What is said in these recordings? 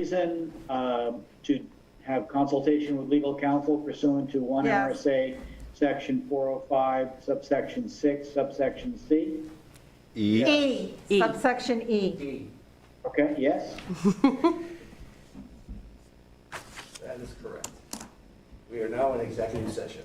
reason to have consultation with legal counsel pursuant to 1 Yes. RSA Section 405, subsection 6, subsection C? E, subsection E. E. Okay, yes? That is correct. We are now in executive session.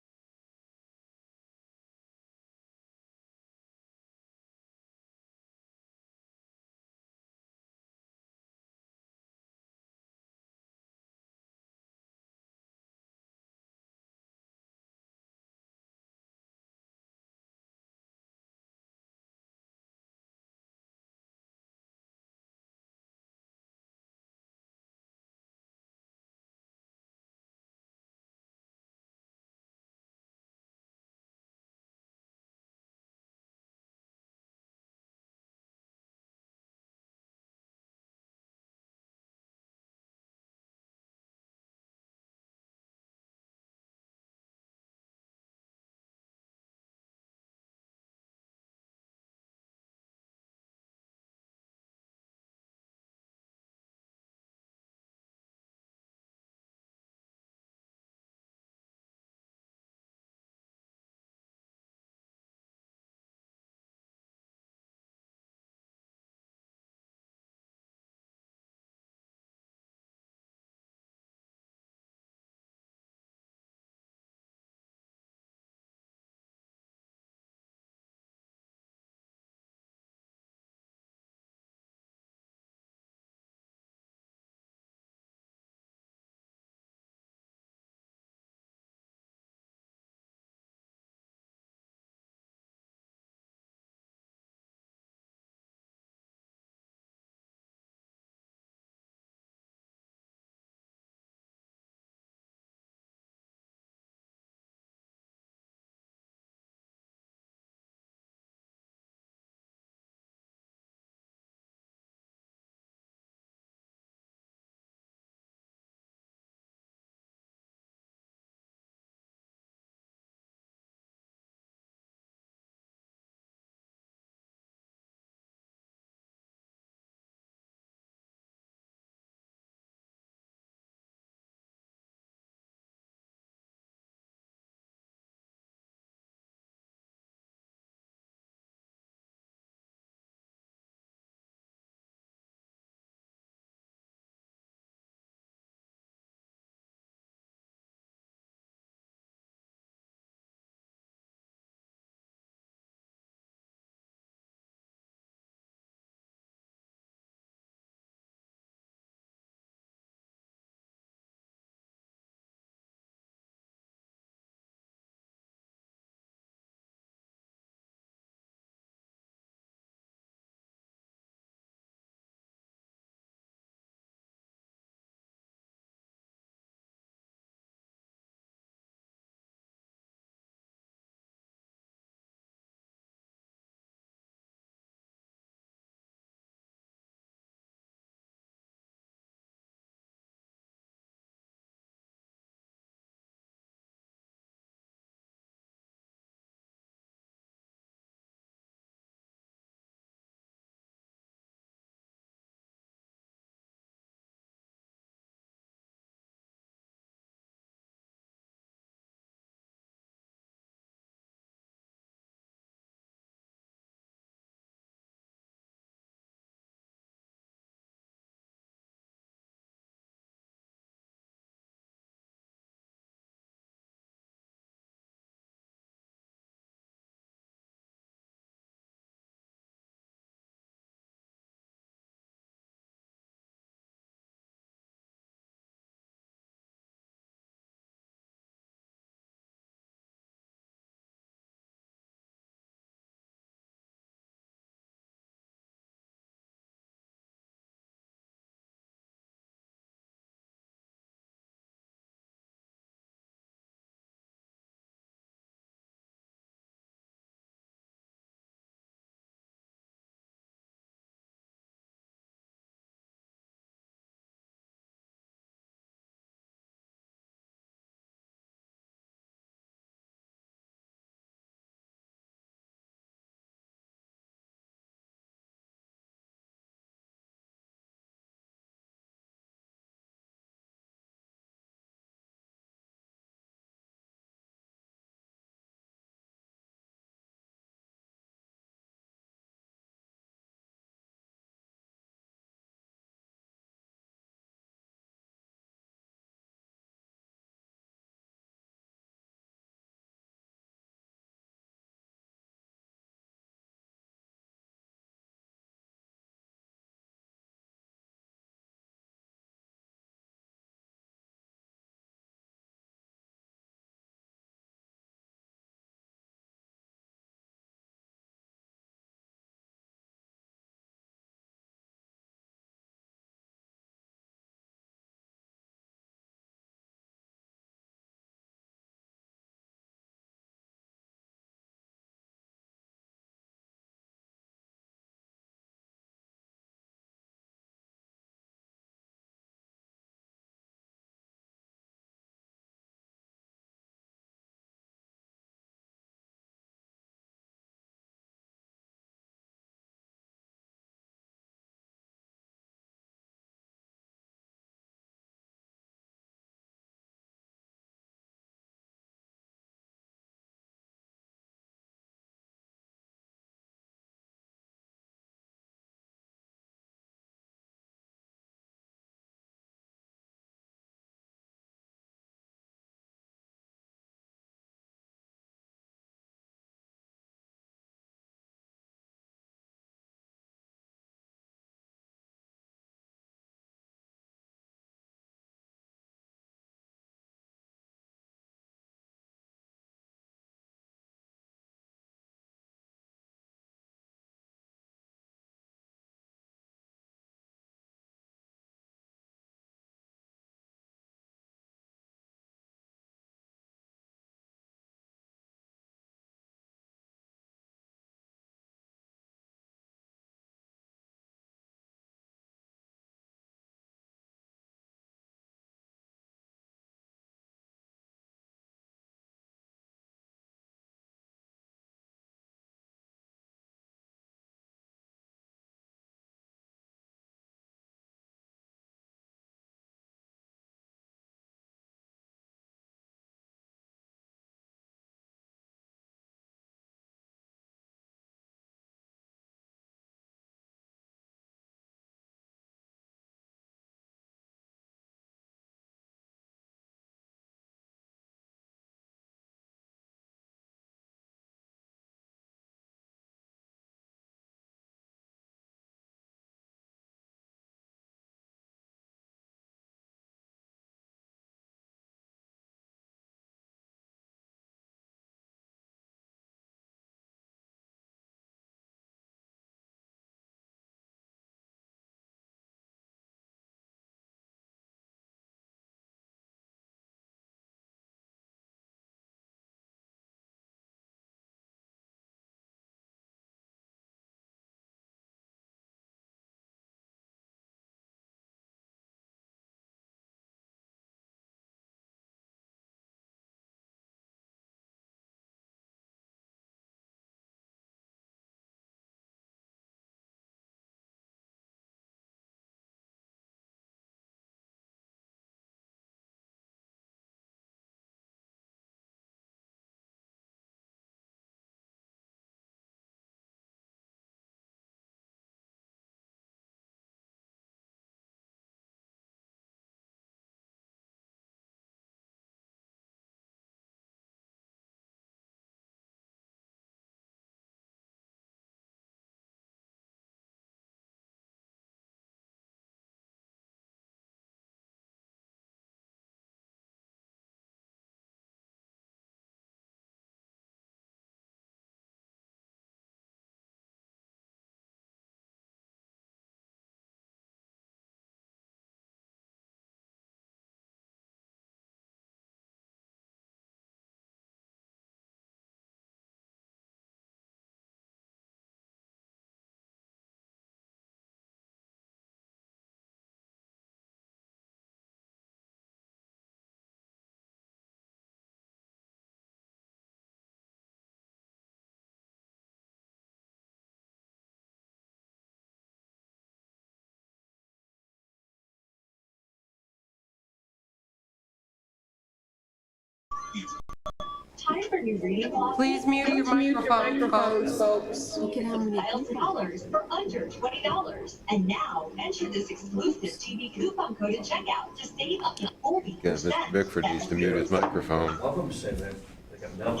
Time for new reading glasses. Please mute your microphones, folks. Look at how many $1,000 for under $20. And now, enter this exclusive TV coupon code at checkout to save up to 40%. Yeah, Mr. Bickford needs to mute his microphone. All of them say that they got milk.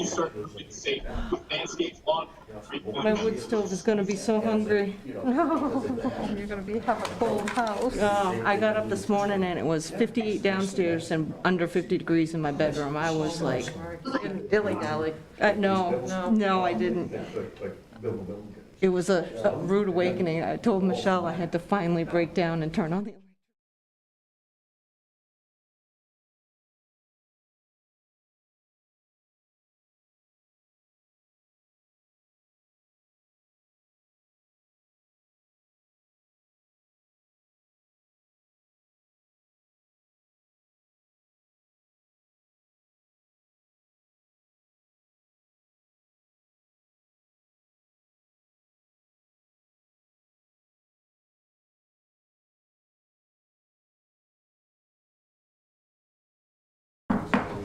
My wood stove is gonna be so hungry. You're going to have a cold house. Oh, I got up this morning and it was 58 downstairs and under 50 degrees in my bedroom. I was like, Dilly-dally. no, I didn't. It was a rude awakening. I told Michelle I had to finally break down and turn on the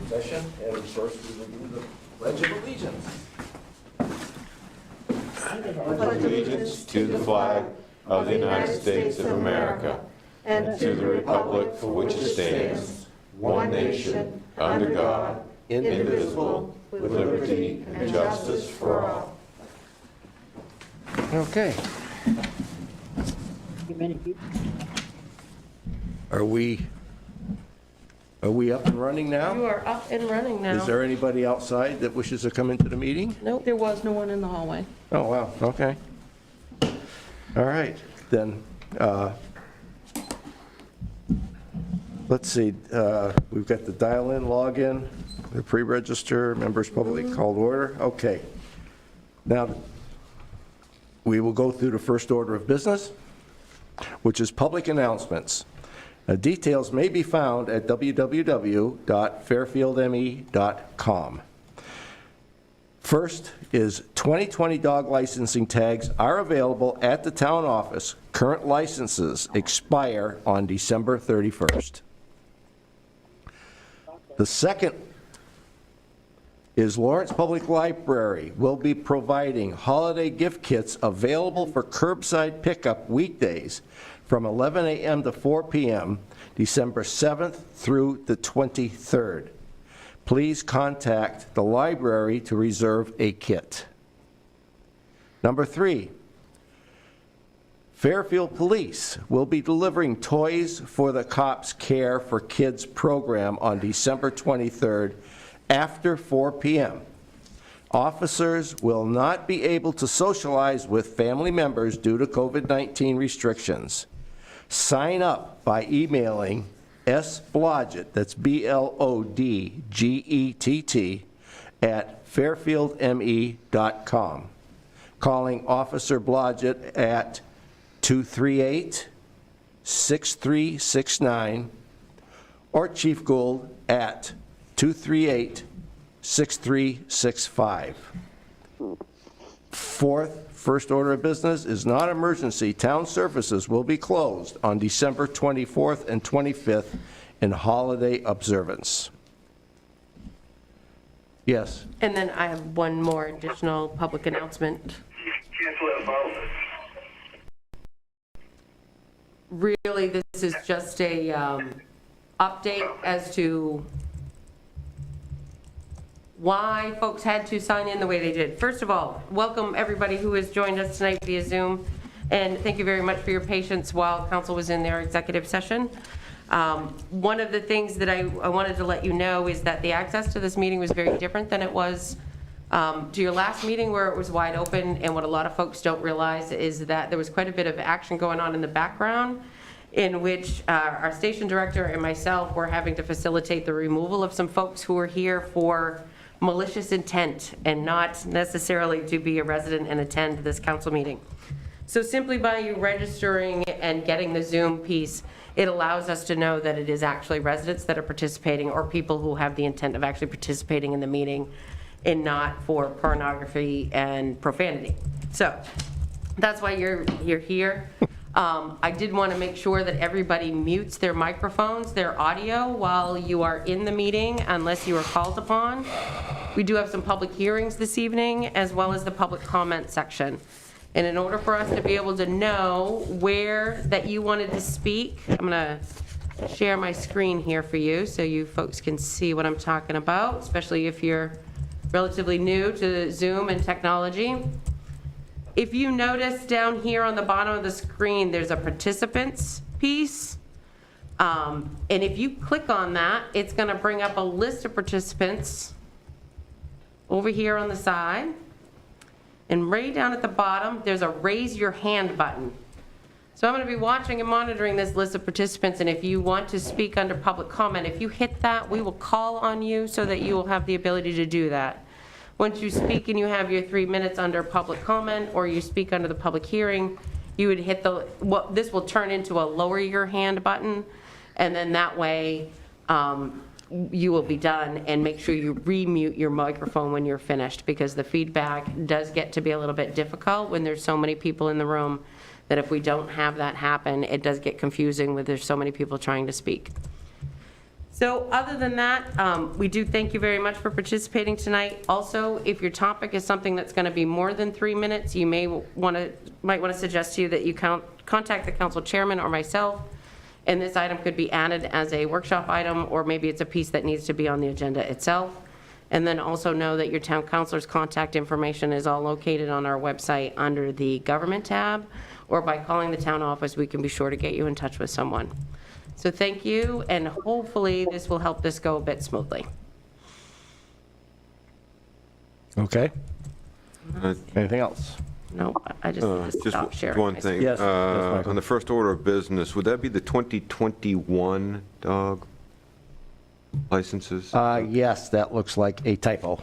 Session, and first we will do the Pledge of Allegiance. Allegiance to the flag of the United States of America and to the republic for which it stands, one nation, under God, indivisible, with liberty and justice for all. Okay. Are we up and running You now? are up and running now. Is there anybody outside that wishes to come into the meeting? Nope, there was no one in the hallway. Oh, wow, okay. All right, then, let's see, we've got the dial-in, log-in, the pre-register, members publicly called order, okay. Now, we will go through the first order of business, which is public announcements. Details may be found at www.fairfieldme.com. First is 2020 dog licensing tags are available at the town office. Current licenses expire on December 31st. The second is Lawrence Public Library will be providing holiday gift kits available for curbside pickup weekdays from 11 a.m. to 4 p.m., December 7th through the 23rd. Please contact the library to reserve a kit. Number 3, Fairfield Police will be delivering Toys for the Cops Care for Kids program on December 23rd after 4 p.m. Officers will not be able to socialize with family members due to COVID-19 restrictions. Sign up by emailing sblodgett, that's BLODGETT, at fairfieldme.com. Calling Officer Blodgett at 238-6369 or Chief Gould at 238-6365. Fourth, first order of business is not emergency. Town services will be closed on December 24th and 25th in holiday observance. Yes. And then I have one more additional public announcement. Really, this is just a update as to why folks had to sign in the way they did. First of all, welcome everybody who has joined us tonight via Zoom, and thank you very much for your patience while council was in their executive session. One of the things that I wanted to let you know is that the access to this meeting was very different than it was to your last meeting where it was wide open, and what a lot of folks don't realize is that there was quite a bit of action going on in the background in which our station director and myself were having to facilitate the removal of some folks who were here for malicious intent and not necessarily to be a resident and attend this council meeting. So simply by you registering and getting the Zoom piece, it allows us to know that it is actually residents that are participating or people who have the intent of actually participating in the meeting and not for pornography and profanity. So that's why you're here. I did want to make sure that everybody mutes their microphones, their audio, while you are in the meeting, unless you are called upon. We do have some public hearings this evening, as well as the public comment section. And in order for us to be able to know where that you wanted to speak, I'm going to share my screen here for you so you folks can see what I'm talking about, especially if you're relatively new to Zoom and technology. If you notice down here on the bottom of the screen, there's a participants piece. And if you click on that, it's going to bring up a list of participants over here on the side. And right down at the bottom, there's a raise your hand button. So I'm going to be watching and monitoring this list of participants, and if you want to speak under public comment, if you hit that, we will call on you so that you will have the ability to do that. Once you speak and you have your 3 minutes under public comment, or you speak under the public hearing, you would hit the, this will turn into a lower your hand button, and then that way you will be done, and make sure you remute your microphone when you're finished, because the feedback does get to be a little bit difficult when there's so many people in the room, that if we don't have that happen, it does get confusing when there's so many people trying to speak. So other than that, we do thank you very much for participating tonight. Also, if your topic is something that's going to be more than 3 minutes, you might want to suggest to you that you contact the council chairman or myself, and this item could be added as a workshop item, or maybe it's a piece that needs to be on the agenda itself. And then also know that your town councilor's contact information is all located on our website under the government tab, or by calling the town office, we can be sure to get you in touch with someone. So thank you, and hopefully this will help this go a bit smoothly. Okay. Anything else? No, I just need to stop Just sharing. one my thing. Yes, Michael. On the first order of business, would that be the 2021 dog licenses? Yes, that looks like a typo.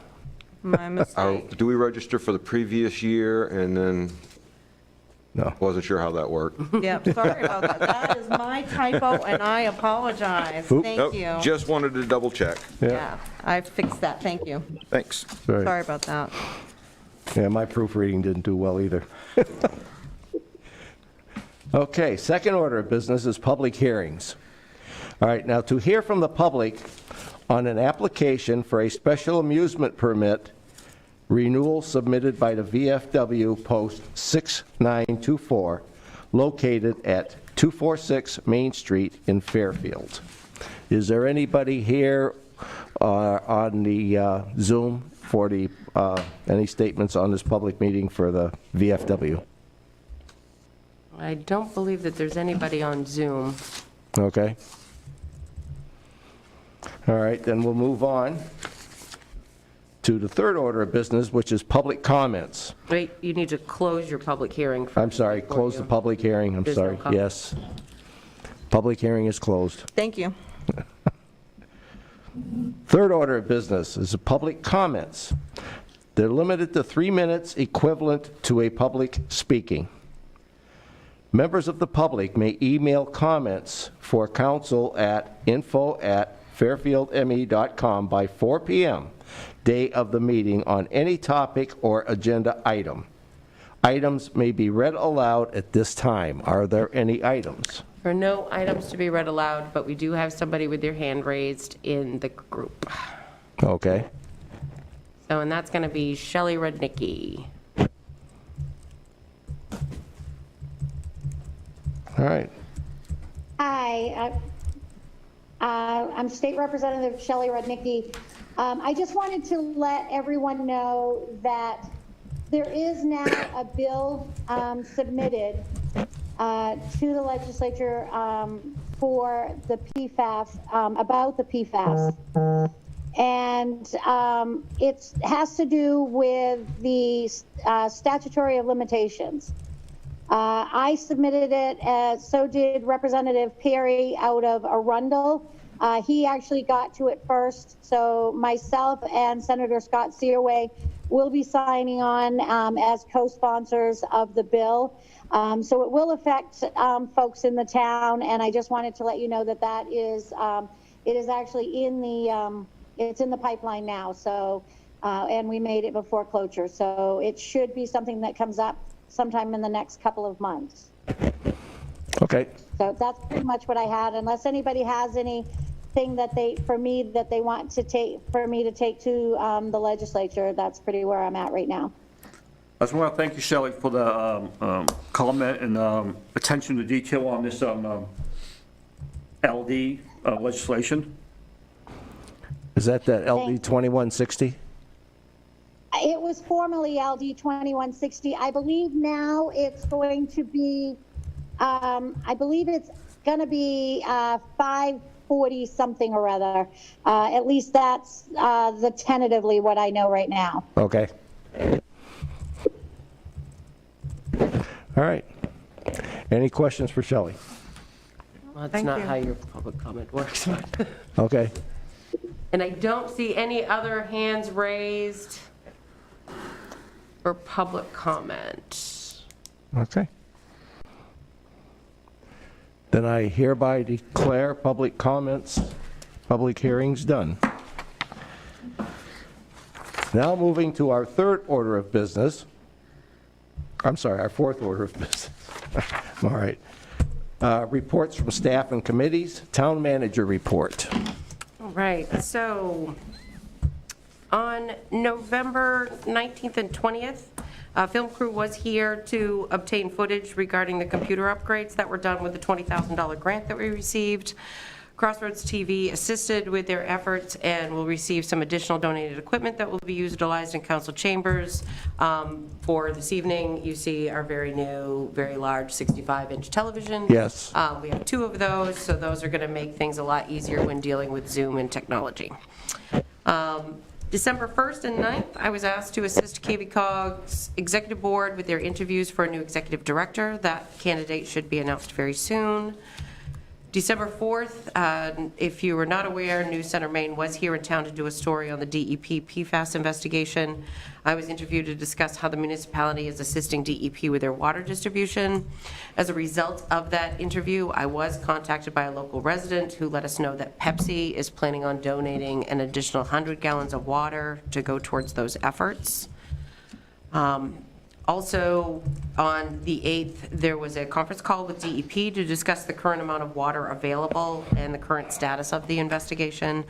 My mistake. Do we register for the previous year, and then, No. wasn't sure how that worked? Yep, sorry about that. That is my typo, and I apologize. Oop. Thank Nope, you. just wanted to double check. Yeah, I fixed that. Thank you. Thanks. Sorry about that. Yeah, my proofreading didn't do well either. Okay, second order of business is public hearings. All right, now to hear from the public on an application for a special amusement permit renewal submitted by the VFW Post 6924, located at 246 Main Street in Fairfield. Is there anybody here on the Zoom for the, any statements on this public meeting for the VFW? I don't believe that there's anybody on Zoom. Okay. All right, then we'll move on to the third order of business, which is public comments. Wait, you need to close your public hearing first. I'm sorry, before close you- the public hearing, I'm There's no sorry, comment. yes. Public hearing is closed. Thank you. Third order of business is the public comments. They're limited to 3 minutes, equivalent to a public speaking. Members of the public may email comments for council at info@fairfieldme.com by 4 p.m., day of the meeting, on any topic or agenda item. Items may be read aloud at this time. Are there any items? There are no items to be read aloud, but we do have somebody with their hand raised in the group. Okay. So, and that's going to be Shelley Rudnicki. All right. Hi, I'm State Representative Shelley Rudnicki. I just wanted to let everyone know that there is now a bill submitted to the legislature for the PFAS, about the PFAS. And it has to do with the statutory of limitations. I submitted it, so did Representative Perry out of Arundel. He actually got to it first, so myself and Senator Scott Searway will be signing on as co-sponsors of the bill. So it will affect folks in the town, and I just wanted to let you know that that is, it is actually in the, it's in the pipeline now. So, and we made it before cloture, so it should be something that comes up sometime in the next couple of months. Okay. So that's pretty much what I had, unless anybody has anything that for me want to take, for me to take to the legislature. That's pretty where I'm at right now. I just want to thank you, Shelley, for the comment and attention to detail on this LD legislation. Is that LD 2160? It was formerly LD 2160. I believe now it's going to be, I believe it's going to be 540 something or other. At least that's the tentatively what I know right now. Okay. All right. Any questions for Shelley? Well, that's Thank not you. how your public comment works. Okay. And I don't see any other hands raised for public comment. Okay. Then I hereby declare public comments, public hearings done. Now moving to our third order of business. I'm sorry, our fourth order of business. All right. Reports from staff and committees, town manager report. All right, so on November 19th and 20th, film crew was here to obtain footage regarding the computer upgrades that were done with the $20,000 grant that we received. Crossroads TV assisted with their efforts and will receive some additional donated equipment that will be utilized in council chambers. For this evening, you see our very new, very large 65-inch television. Yes. We have 2 of those, so those are going to make things a lot easier when dealing with Zoom and technology. December 1st and 9th, I was asked to assist KVCOG's executive board with their interviews for a new executive director. That candidate should be announced very soon. December 4th, if you were not aware, News Center Maine was here in town to do a story on the DEP PFAS investigation. I was interviewed to discuss how the municipality is assisting DEP with their water distribution. As a result of that interview, I was contacted by a local resident who let us know that Pepsi is planning on donating an additional 100 gallons of water to go towards those efforts. Also, on the 8th, there was a conference call with DEP to discuss the current amount of water available and the current status of the investigation.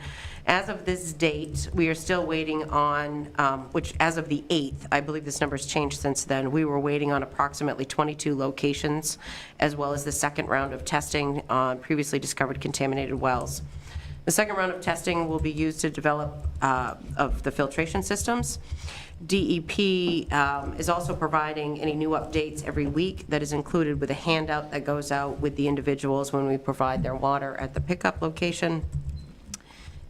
As of this date, we are still waiting on, which as of the 8th, I believe this number's changed since then, we were waiting on approximately 22 locations, as well as the second round of testing on previously discovered contaminated wells. The second round of testing will be used to develop of the filtration systems. DEP is also providing any new updates every week that is included with a handout that goes out with the individuals when we provide their water at the pickup location.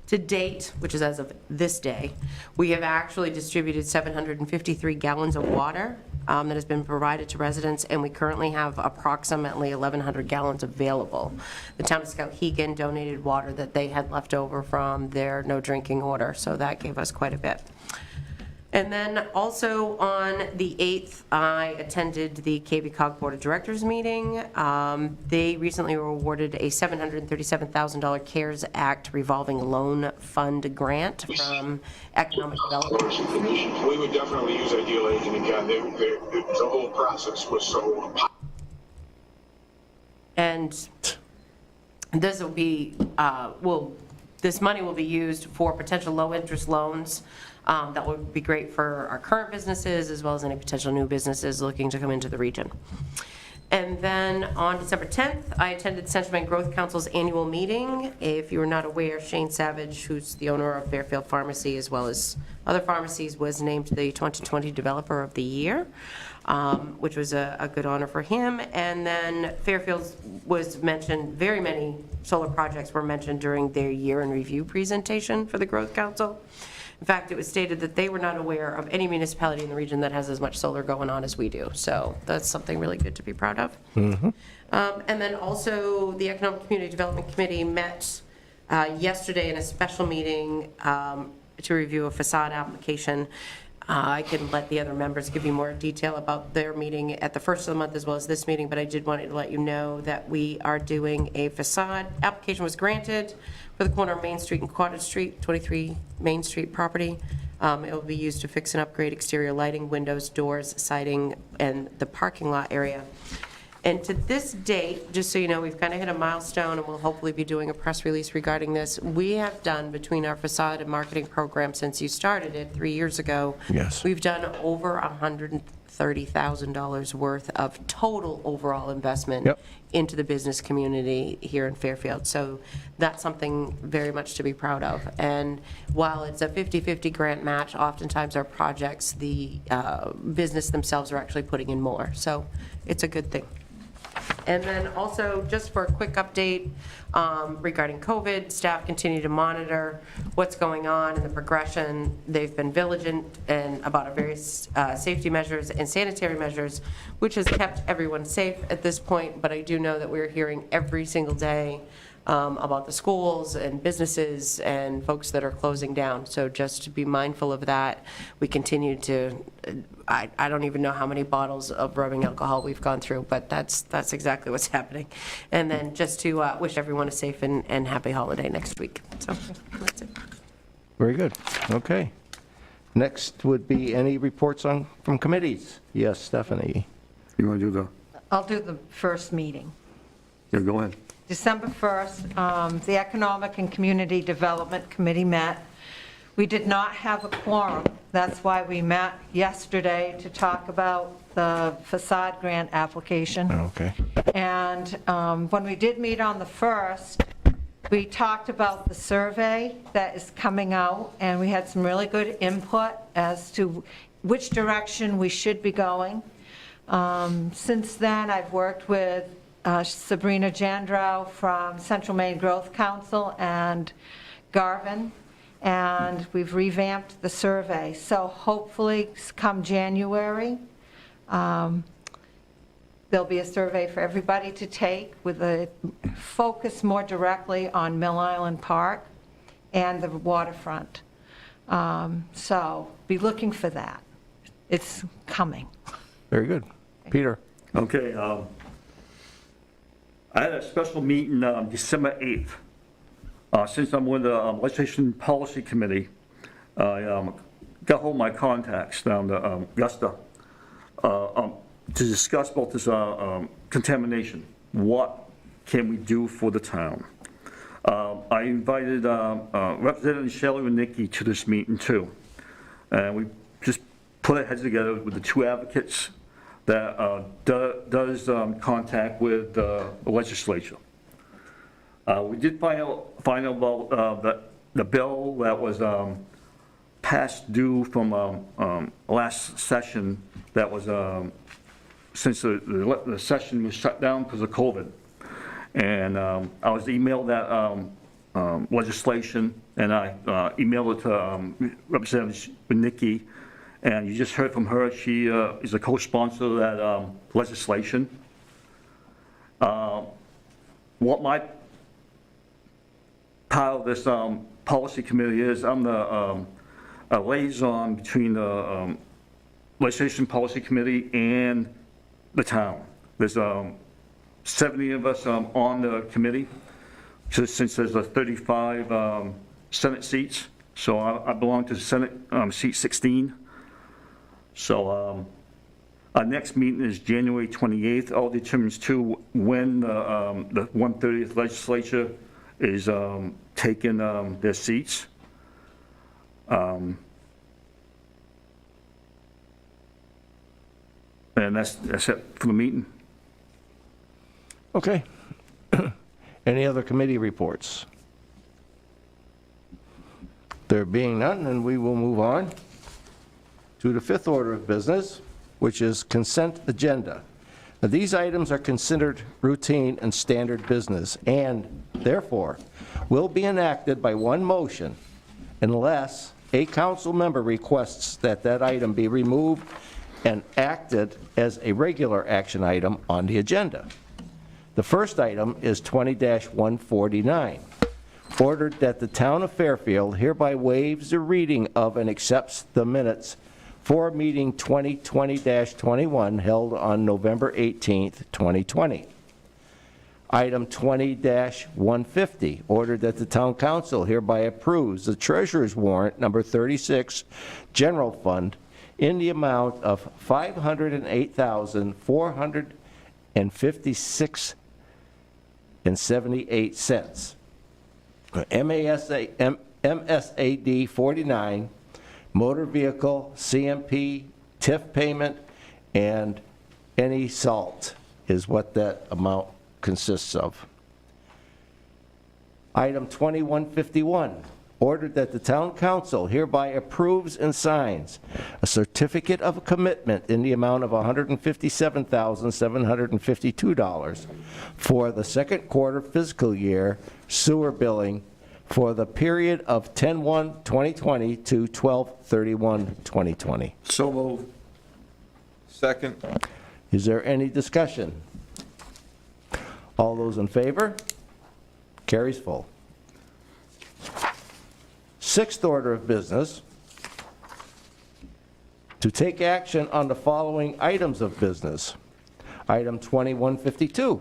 To date, which is as of this day, we have actually distributed 753 gallons of water that has been provided to residents, and we currently have approximately 1,100 gallons available. The town of Skowhegan donated water that they had left over from their no drinking order, so that gave us quite a bit. And then also on the 8th, I attended the KVCOG Board of Directors meeting. They recently were awarded a $737,000 CARES Act revolving loan fund grant from Economic Development. We would definitely use Ideal Agent again. The whole process was so... And this will be, this money will be used for potential low-interest loans. That would be great for our current businesses as well as any potential new businesses looking to come into the region. And then on December 10th, I attended Central Maine Growth Council's annual meeting. If you are not aware, Shane Savage, who's the owner of Fairfield Pharmacy as well as other pharmacies, was named the 2020 Developer of the Year, which was a good honor for him. And then Fairfield was mentioned, very many solar projects were mentioned during their year in review presentation for the Growth Council. In fact, it was stated that they were not aware of any municipality in the region that has as much solar going on as we do. So that's something really good to be proud of. Mm-hmm. And then also the Economic Community Development Committee met yesterday in a special meeting to review a facade application. I can let the other members give you more detail about their meeting at the first of the month as well as this meeting, but I did want to let you know that we are doing a facade. Application was granted for the corner of Main Street and Cottage Street, 23 Main Street property. It will be used to fix and upgrade exterior lighting, windows, doors, siding, and the parking lot area. And to this date, just so you know, we've kind of hit a milestone, and we'll hopefully be doing a press release regarding this. We have done, between our facade and marketing program since you started it 3 years ago, Yes. we've done over $130,000 worth of total overall investment Yep. into the business community here in Fairfield. So that's something very much to be proud of. And while it's a 50-50 grant match, oftentimes our projects, the business themselves are actually putting in more. So it's a good thing. And then also, just for a quick update regarding COVID, staff continue to monitor what's going on and the progression. They've been vigilant and about our various safety measures and sanitary measures, which has kept everyone safe at this point. But I do know that we're hearing every single day about the schools and businesses and folks that are closing down. So just to be mindful of that, we continue to, I don't even know how many bottles of rubbing alcohol we've gone through, but that's exactly what's happening. And then just to wish everyone a safe and happy holiday next week. So that's it. Very good. Okay. Next would be any reports from committees. Yes, Stephanie. You want to do the, I'll do the first meeting. yeah, go ahead. December 1st, the Economic and Community Development Committee met. We did not have a quorum. That's why we met yesterday to talk about the facade grant application. Okay. And when we did meet on the 1st, we talked about the survey that is coming out, and we had some really good input as to which direction we should be going. Since then, I've worked with Sabrina Jandrow from Central Maine Growth Council and Garvin, and we've revamped the survey. So hopefully, come January, there'll be a survey for everybody to take with a focus more directly on Mill Island Park and the waterfront. So be looking for that. It's coming. Very good. Peter. Okay, I had a special meeting December 8th. Since I'm with the Legislation Policy Committee, I got hold of my contacts down to Augusta to discuss about this contamination. What can we do for the town? I invited Representative Shelley Rudnicki to this meeting too. And we just put our heads together with the two advocates that does contact with the legislature. We did find out about the bill that was past due from last session that was, since the session was shut down because of COVID. And I was emailed that legislation, and I emailed it to Representative Rudnicki. And you just heard from her, she is a co-sponsor of that legislation. What my part of this policy committee is, I'm the a liaison between the Legislation Policy Committee and the town. There's 70 of us on the committee, since there's 35 Senate seats. So I belong to Senate seat 16. So our next meeting is January 28th. All determines too when the 130th legislature is taking their seats. And that's it for the meeting. Okay. Any other committee reports? There being none, then we will move on to the fifth order of business, which is consent agenda. Now, these items are considered routine and standard business, and therefore will be enacted by one motion unless a council member requests that that item be removed and acted as a regular action item on the agenda. The first item is 20-149. Ordered that the town of Fairfield hereby waives the reading of and accepts the minutes for meeting 2020-21 held on November 18th, 2020. Item 20-150, ordered that the town council hereby approves the treasurer's warrant number 36, general fund, in the amount of $508,400 $1,256.78. MSAD 49, motor vehicle, CMP, TIF payment, and any salt is what that amount consists of. Item 2151, ordered that the town council hereby approves and signs a certificate of commitment in the amount of $157,752 for the second quarter fiscal year sewer billing for the period of 10/1/2020 to 12/31/2020. So moved. Second. Is there any discussion? All those in favor? Carries full. Sixth order of business, to take action on the following items of business. Item 2152,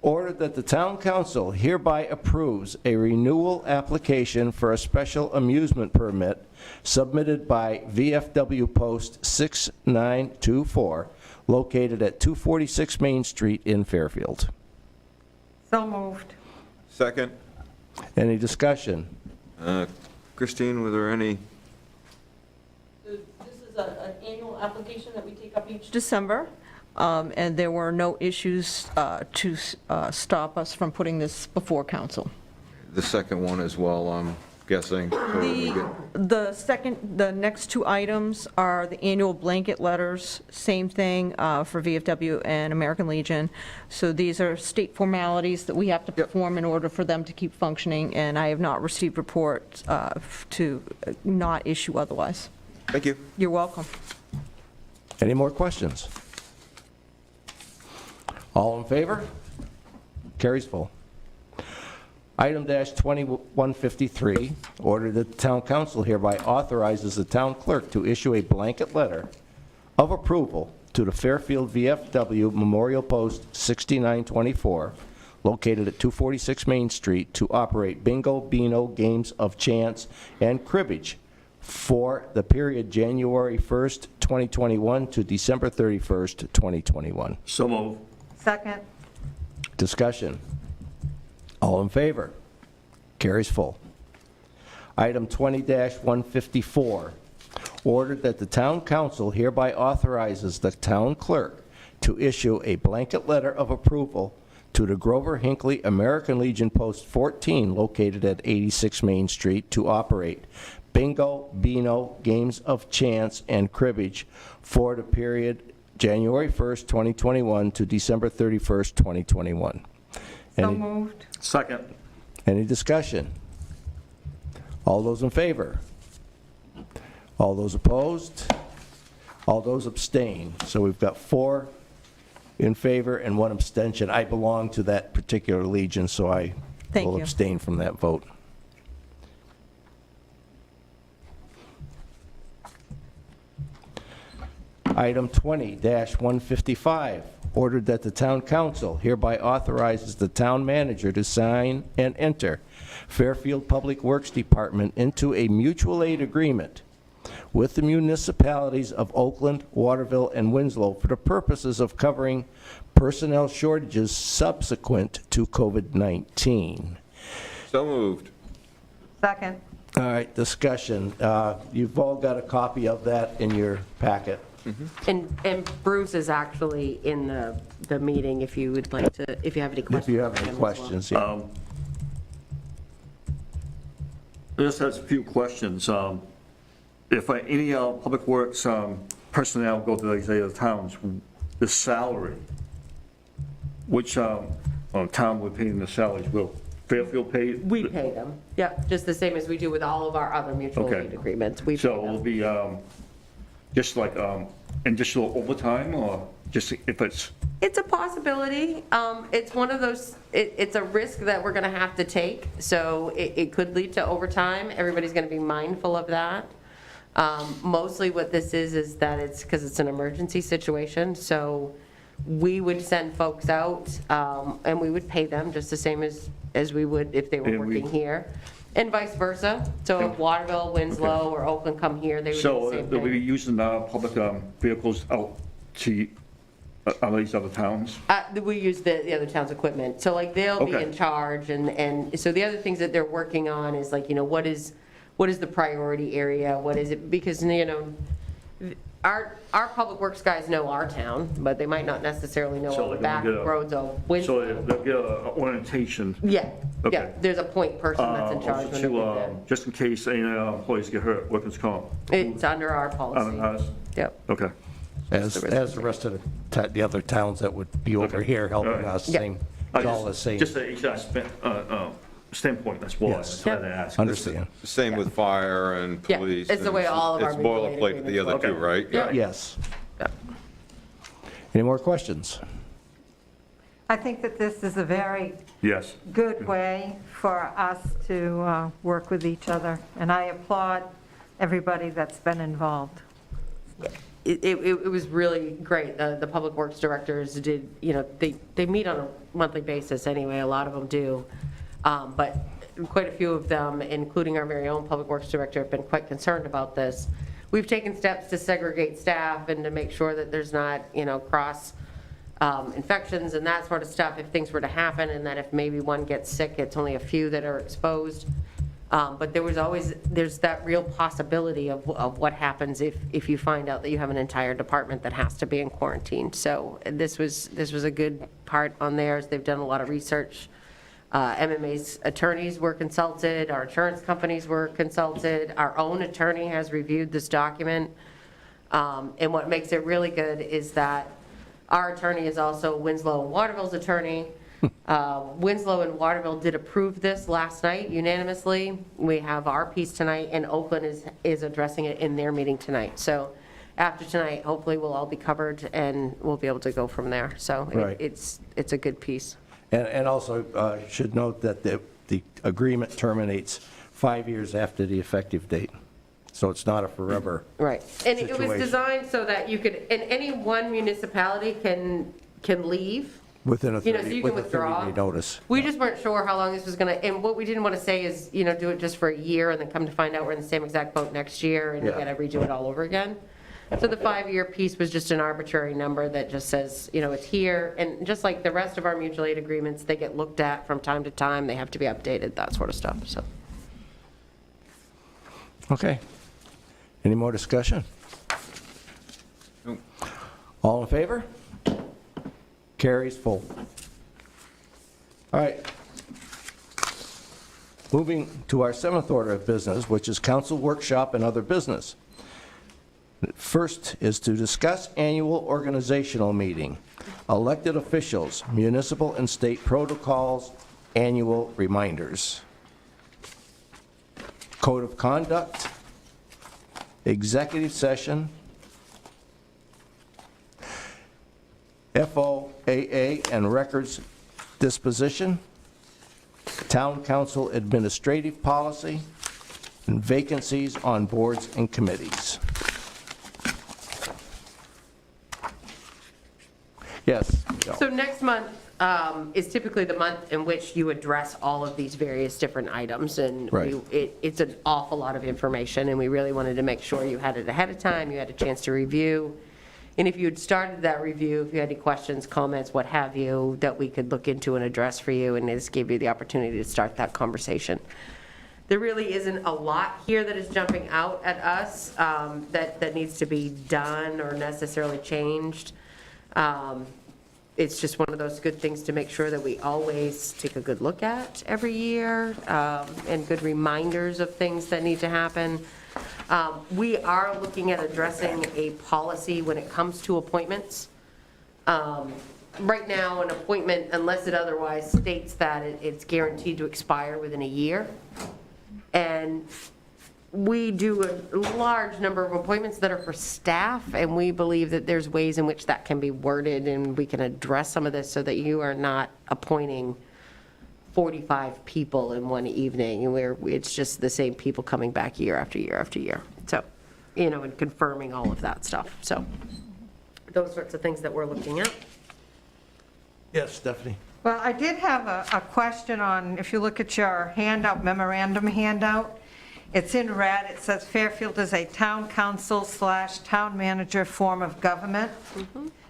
ordered that the town council hereby approves a renewal application for a special amusement permit submitted by VFW Post 6924, located at 246 Main Street in Fairfield. So moved. Second. Any discussion? Christine, were there any? This is an annual application that we take up each December, and there were no issues to stop us from putting this before council. The second one as well, I'm guessing. The next two items are the annual blanket letters, same thing for VFW and American Legion. So these are state formalities that we have to perform in order for them to keep functioning, and I have not received reports to not issue otherwise. Thank you. You're welcome. Any more questions? All in favor? Carries full. Item -2153, ordered that the town council hereby authorizes the town clerk to issue a blanket letter of approval to the Fairfield VFW Memorial Post 6924, located at 246 Main Street, to operate bingo, beano, games of chance, and cribbage for the period January 1st, 2021 to December 31st, 2021. So moved. Second. Discussion. All in favor? Carries full. Item 20-154, ordered that the town council hereby authorizes the town clerk to issue a blanket letter of approval to the Grover Hinckley American Legion Post 14, located at 86 Main Street, to operate bingo, beano, games of chance, and cribbage for the period January 1st, 2021 to December 31st, 2021. So moved. Second. Any discussion? All those in favor? All those opposed? All those abstain? So we've got 4 in favor and 1 abstention. I belong to that particular legion, so I Thank will you. abstain from that vote. Item 20-155, ordered that the town council hereby authorizes the town manager to sign and enter Fairfield Public Works Department into a mutual aid agreement with the municipalities of Oakland, Waterville, and Winslow for the purposes of covering personnel shortages subsequent to COVID-19. So moved. Second. All right, discussion. You've all got a copy of that in your packet. And Bruce is actually in the meeting if you would like to, if you have any questions. If you have for any him as well. questions, yeah. I just have a few questions. If any public works personnel go to these other towns, the salary, which town would pay them the salaries? Will Fairfield pay? We pay them, yeah, just the same as we do with all of our other mutual Okay. aid agreements. We pay So it'll them. be just like additional overtime, or just if it's? It's a possibility. It's one of those, it's a risk that we're going to have to take, so it could lead to overtime. Everybody's going to be mindful of that. Mostly what this is that it's because it's an emergency situation, so we would send folks out, and we would pay them just the same as we would if they were And we- working here, and vice versa. So if Waterville, Winslow, or Oakland come here, they would do So the same they'll be thing. using public vehicles out to Are these other towns? We use the other town's equipment, so like they'll be Okay. in charge, and so the other things that they're working on is like, what is the priority area, what is it, because, our public works guys know our town, but they might not necessarily know So all the they're gonna back get a- roads of So Winslow. they'll get an orientation. Yeah, Okay. there's a point person that's in charge when Also they're to, just in case any employees get hurt, workers' comp. It's under our policy. Ours? Yep. Okay. As the rest of the other towns that would be over here helping All right. us, Yeah. same, it's all the same. Just a HR standpoint, that's why I Yes. had to ask. Understand. Same with fire and Yeah, police. it's the way all of our It's mutual aid boilerplate for the other agreements two, right? Yeah. Yes. Yeah. Any more questions? I think that this is a very Yes. good way for us to work with each other, and I applaud everybody that's been involved. It was really great. The public works directors did, they meet on a monthly basis anyway, a lot of them do. But quite a few of them, including our very own public works director, have been quite concerned about this. We've taken steps to segregate staff and to make sure that there's not, cross infections and that sort of stuff if things were to happen, and that if maybe one gets sick, it's only a few that are exposed. But there's that real possibility of what happens if you find out that you have an entire department that has to be in quarantine. So this was a good part on theirs. They've done a lot of research. MMA's attorneys were consulted, our insurance companies were consulted, our own attorney has reviewed this document. And what makes it really good is that our attorney is also Winslow and Waterville's attorney. Winslow and Waterville did approve this last night unanimously. We have our piece tonight, and Oakland is addressing it in their meeting tonight. So after tonight, hopefully we'll all be covered and we'll be able to go from there. So Right. it's a good piece. And also should note that the agreement terminates 5 years after the effective date. So it's not a forever. Right. And it was Situation. designed so that you could, and any one municipality can leave. Within a So you 30, can with a withdraw. 30-day notice. We just weren't sure how long this was going to, and what we didn't want to say is, do it just for a year and then come to find out we're in the same exact boat next year and we Yeah. got to redo it all over again. So the 5-year piece was just an arbitrary number that just says, it's here. And just like the rest of our mutual aid agreements, they get looked at from time to time. They have to be updated, that sort of stuff, so. Okay. Any more discussion? Nope. All in favor? Carries full. All right. Moving to our 7th order of business, which is council workshop and other business. First is to discuss annual organizational meeting, elected officials, municipal and state protocols, annual reminders, code of conduct, executive session, FOAA and records disposition, town council administrative policy, and vacancies on boards and committees. Yes, Joe. So next month is typically the month in which you address all of these various different items, and Right. it's an awful lot of information, and we really wanted to make sure you had it ahead of time, you had a chance to review. And if you had started that review, if you had any questions, comments, what have you, that we could look into and address for you, and this gave you the opportunity to start that conversation. There really isn't a lot here that is jumping out at us that needs to be done or necessarily changed. It's just one of those good things to make sure that we always take a good look at every year, and good reminders of things that need to happen. We are looking at addressing a policy when it comes to appointments. Right now, an appointment, unless it otherwise states that it's guaranteed to expire within a year. And we do a large number of appointments that are for staff, and we believe that there's ways in which that can be worded, and we can address some of this so that you are not appointing 45 people in one evening, where it's just the same people coming back year after year after year. So, and confirming all of that stuff. So those sorts of things that we're looking at. Yes, Stephanie. Well, I did have a question on, if you look at your handout, memorandum handout, it's in red. It says Fairfield is a town council / town manager form of government.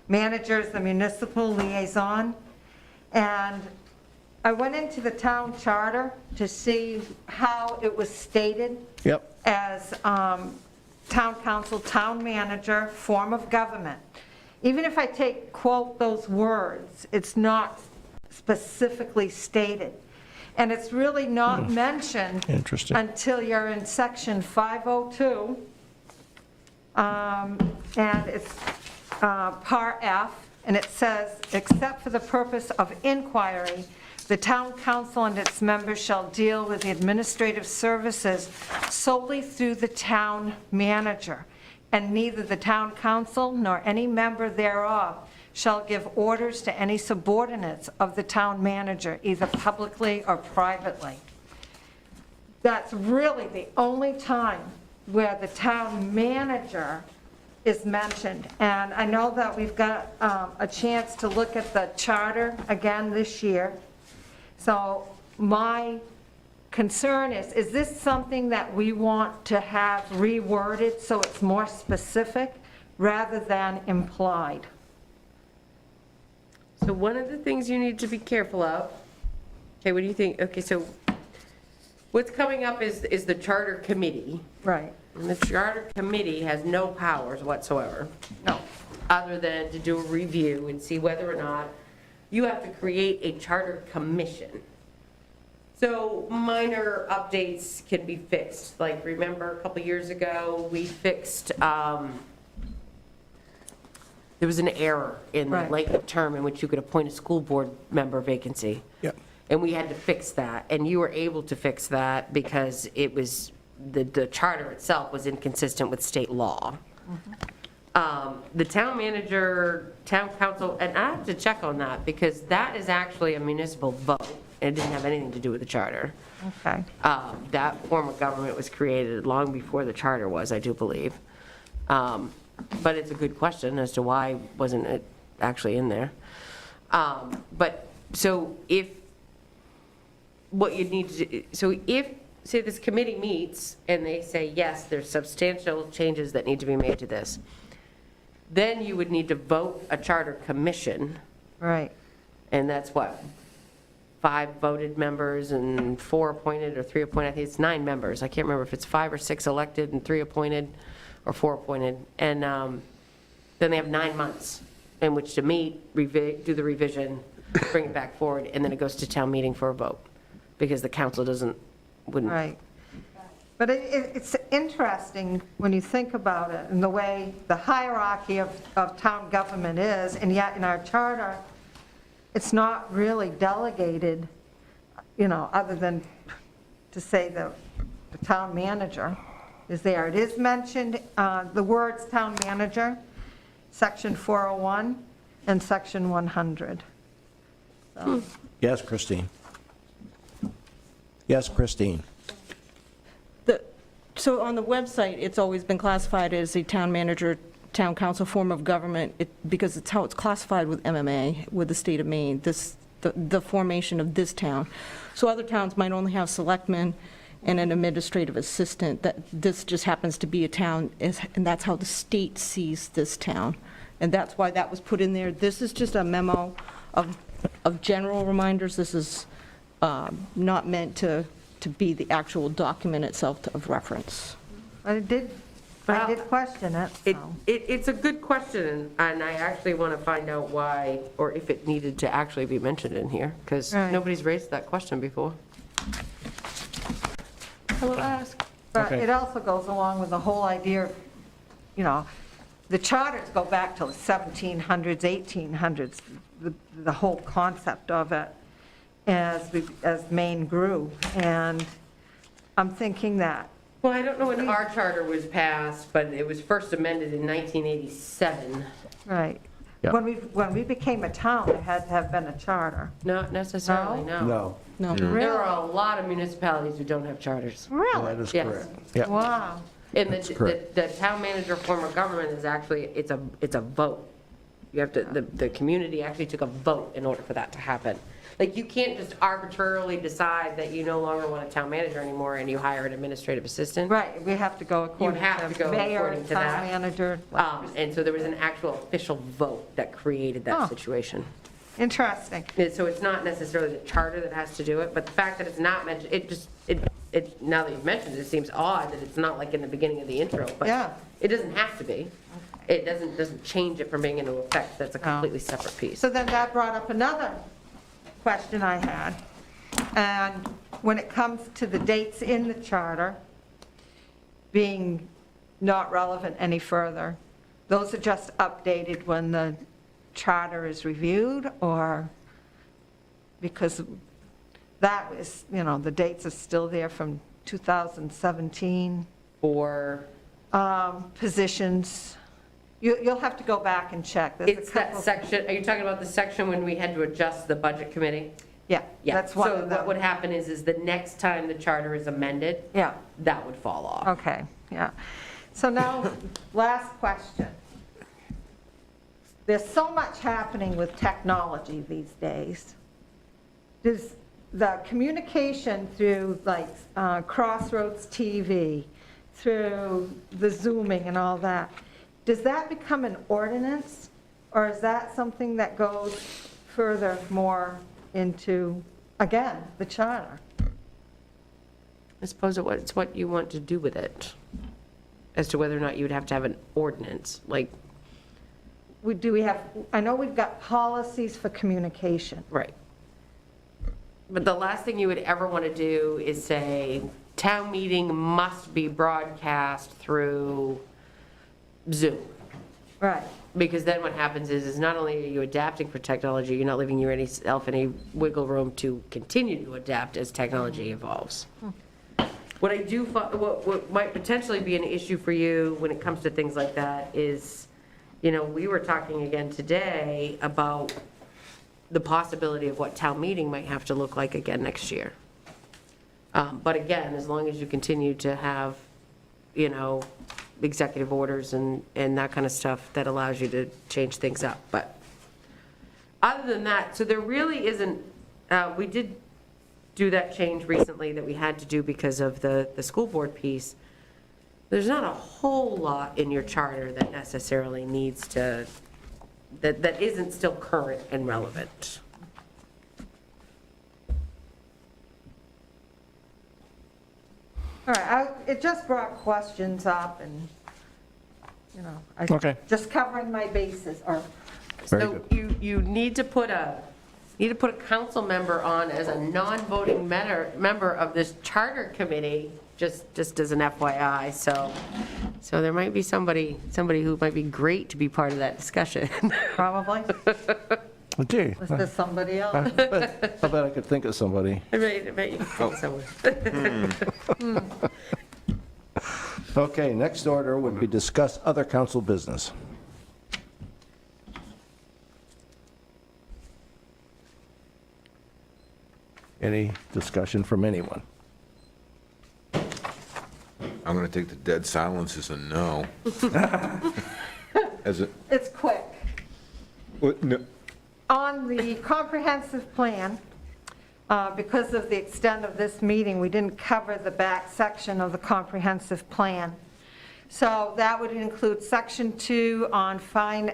Manager is the municipal liaison. And I went into the town charter to see how it was stated Yep. as town council, town manager, form of government. Even if I quote those words, it's not specifically stated. And it's really not mentioned Interesting. until you're in section 502. And it's part F, and it says, except for the purpose of inquiry, the town council and its members shall deal with the administrative services solely through the town manager, and neither the town council nor any member thereof shall give orders to any subordinates of the town manager, either publicly or privately. That's really the only time where the town manager is mentioned. And I know that we've got a chance to look at the charter again this year. So my concern is this something that we want to have reworded so it's more specific rather than implied? So one of the things you need to be careful of, okay, what do you think? Okay, so what's coming up is the charter committee. Right. And the charter committee has no powers whatsoever. No. Other than to do a review and see whether or not you have to create a charter commission. So minor updates can be fixed. Like, remember a couple years ago, we fixed, there was an error in the Right. length of term in which you could appoint a school board member vacancy. Yep. And we had to fix that, and you were able to fix that because it was, the charter itself was inconsistent with state law. The town manager, town council, and I have to check on that, because that is actually a municipal vote. It didn't have anything to do with the charter. Okay. That form of government was created long before the charter was, I do believe. But it's a good question as to why wasn't it actually in there. But, so if, what you need to do, so if, say this committee meets and they say, yes, there's substantial changes that need to be made to this, then you would need to vote a charter commission, Right. and that's what? 5 voted members and 4 appointed or 3 appointed. I think it's 9 members. I can't remember if it's 5 or 6 elected and 3 appointed or 4 appointed. And then they have 9 months in which to meet, do the revision, bring it back forward, and then it goes to town meeting for a vote, because the council wouldn't. Right. But it's interesting when you think about it and the way the hierarchy of town government is, and yet in our charter, it's not really delegated, other than to say the town manager is there. It is mentioned, the words town manager, section 401 and section 100. So. Yes, Christine. Yes, Christine. So on the website, it's always been classified as a town manager, town council form of government, because it's how it's classified with MMA, with the state of Maine, the formation of this town. So other towns might only have selectmen and an administrative assistant. This just happens to be a town, and that's how the state sees this town. And that's why that was put in there. This is just a memo of general reminders. This is not meant to be the actual document itself of reference. I did question it, so. It's a good question, and I actually want to find out why, or if it needed to actually be mentioned in here, because Right. nobody's raised that question before. I will ask. But Okay. it also goes along with the whole idea of, the charters go back to the 1700s, 1800s, the whole concept of it as Maine grew. And I'm thinking that, Well, I don't know when our charter was passed, but it was first amended in 1987. right. Yeah. When we became a town, it had to have been a charter. Not necessarily, no. No, No. There are a lot of municipalities who don't have charters. that Really? is Yes. correct. Yeah. Wow. And correct. the town manager form of government is actually, it's a vote. You have to, the community actually took a vote in order for that to happen. Like, you can't just arbitrarily decide that you no longer want a town manager anymore and you hire an administrative assistant. Right, we have to go according have to to go mayor, according to town that. manager. And so there was an actual official vote that created that Oh. situation. Interesting. So it's not necessarily the charter that has to do it, but the fact that it's not mentioned, now that you've mentioned it, it seems odd that it's not like in the beginning of the intro, but Yeah. it doesn't have to be. It doesn't change it from being into effect. That's a completely separate piece. So then that brought up another question I had. And when it comes to the dates in the charter being not relevant any further, those are just updated when the charter is reviewed, or because that is, the dates are still there from 2017? Or Positions, you'll have to go back and check. There's a it's that couple- section, are you talking about the section when we had to adjust the budget committee? Yeah, Yeah. that's one So of what them. would happen is the next time the charter is amended, Yeah. that would fall off. Okay, yeah. So now, last question. There's so much happening with technology these days. Does the communication through like Crossroads TV, through the Zooming and all that, does that become an ordinance? Or is that something that goes further more into, again, the charter? I suppose it's what you want to do with it, as to whether or not you would have to have an ordinance, like, Do we have, I know we've got policies for communication. right. But the last thing you would ever want to do is say, town meeting must be broadcast through Zoom. Right. Because then what happens is not only are you adapting for technology, you're not leaving yourself any wiggle room to continue to adapt as technology evolves. What I do, what might potentially be an issue for you when it comes to things like that is, we were talking again today about the possibility of what town meeting might have to look like again next year. But again, as long as you continue to have, executive orders and that kind of stuff that allows you to change things up. But other than that, so there really isn't, we did do that change recently that we had to do because of the school board piece. There's not a whole lot in your charter that necessarily needs to, that isn't still current and relevant. All right, it just brought questions up and, Okay. just covering my bases, or, Very So you need to put a council member on as a non-voting member of this charter committee, just as an FYI, so there might be somebody who might be great to be part of that discussion. probably. Okay. Was there somebody else? I bet I could think of somebody. I bet you can think someone. Okay, next order would be discuss other council business. Any discussion from anyone? I'm going to take the dead silence as a no. As a, It's quick. what, no, On the comprehensive plan, because of the extent of this meeting, we didn't cover the back section of the comprehensive plan. So that would include section 2 on finances,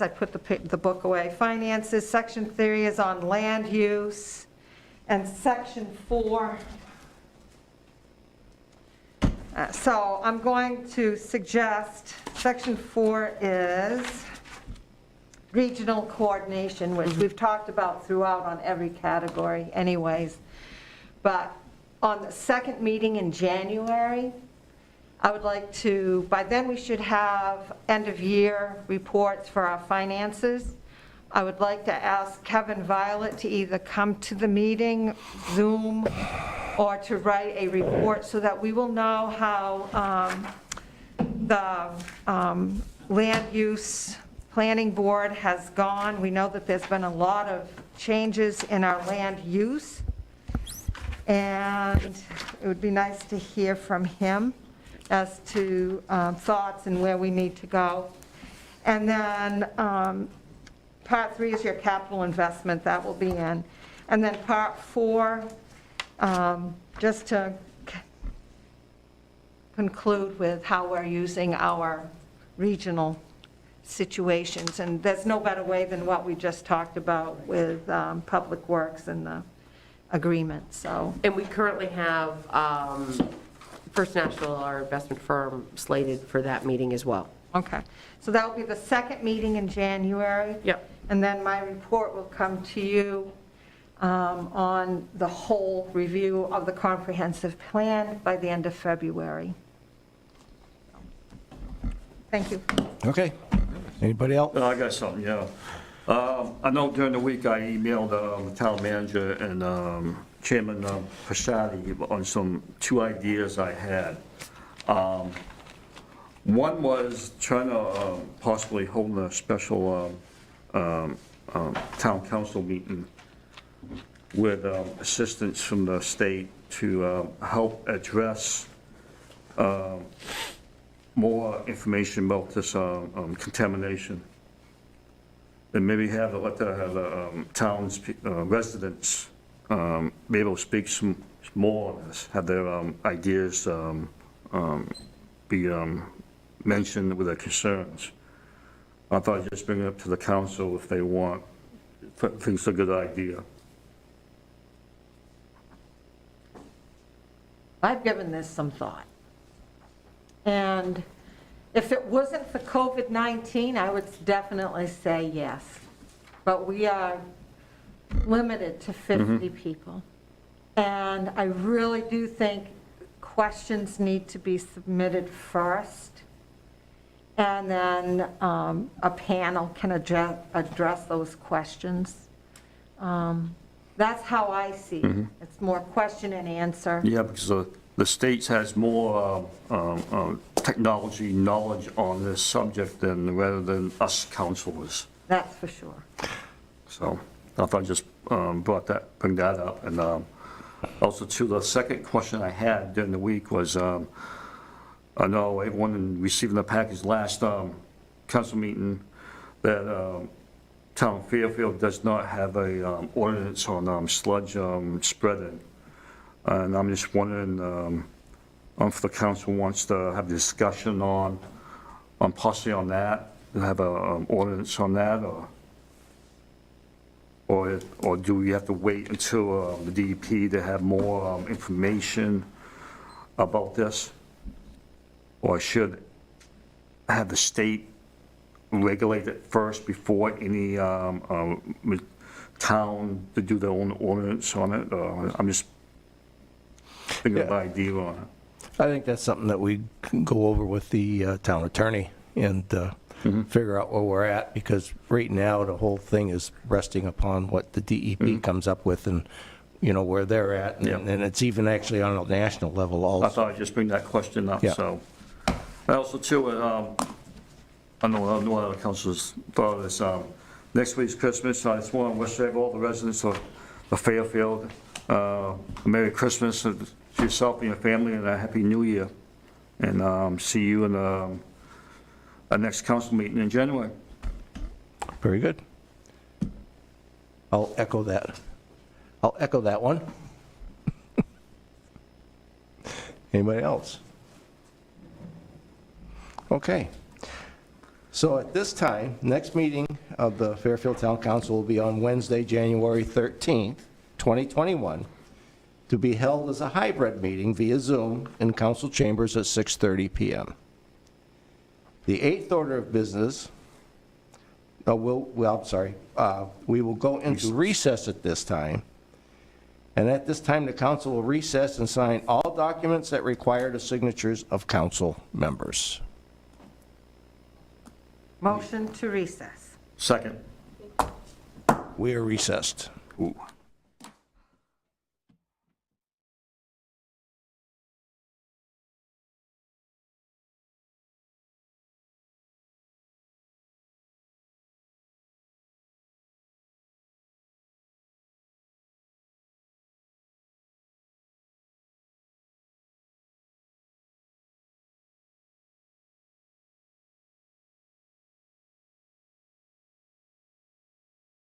I put the book away, finances, section 3 is on land use, and section 4. So I'm going to suggest, section 4 is regional coordination, which we've talked about throughout on every category anyways. But on the second meeting in January, I would like to, by then we should have end-of-year reports for our finances. I would like to ask Kevin Violet to either come to the meeting, Zoom, or to write a report so that we will know how the land use planning board has gone. We know that there's been a lot of changes in our land use, and it would be nice to hear from him as to thoughts and where we need to go. And then Part 3 is your capital investment, that will be in. And then Part 4, just to conclude with how we're using our regional situations. And there's no better way than what we just talked about with Public Works and the agreement, so. And we currently have First National, our investment firm, slated for that meeting as well. Okay, so that will be the second meeting in January. Yep. And then my report will come to you on the whole review of the comprehensive plan by the end of February. Thank you. Okay. Anybody else? I got something, yeah. I know during the week I emailed the town manager and Chairman Prasadi on 2 ideas I had. One was trying to possibly hold a special town council meeting with assistance from the state to help address more information about this contamination. And maybe let the town's residents be able to speak some more on this, have their ideas be mentioned with their concerns. I thought I'd just bring it up to the council if they want. I think it's a good idea. I've given this some thought. And if it wasn't for COVID-19, I would definitely say yes. But we are limited to 50 people. And I really do think questions need to be submitted first. And then a panel can address those questions. That's how I see it. It's more question and answer. Yeah, because the states has more technology knowledge on this subject rather than us councilors. That's for sure. So I thought I'd just bring that up. And also, too, the second question I had during the week was, I know everyone receiving the package last council meeting that town of Fairfield does not have a ordinance on sludge spreading. And I'm just wondering if the council wants to have a discussion on possibly on that, and have an ordinance on that, or do we have to wait until the DEP to have more information about this? Or should have the state regulate it first before any town to do their own ordinance on it? I'm just thinking of an idea on it. I think that's something that we can go over with the town attorney and figure out where we're at, because right now the whole thing is resting upon what the DEP comes up with and, you know, where they're at. And it's even actually on a national level also. I thought I'd just bring that question up, so. I also, too, I know one of the councilors thought of this, next week's Christmas, I just want to wish all the residents of Fairfield a Merry Christmas to yourself and your family, and a Happy New Year. And see you in our next council meeting in January. Very good. I'll echo that. I'll echo that one. Anybody else? Okay. So at this time, next meeting of the Fairfield Town Council will be on Wednesday, January 13th, 2021, to be held as a hybrid meeting via Zoom in council chambers at 6:30 p.m. The 8th order of business, we will go into recess at this time. And at this time, the council will recess and sign all documents that require the signatures of council members. Motion to recess. Second. We are recessed. Ooh.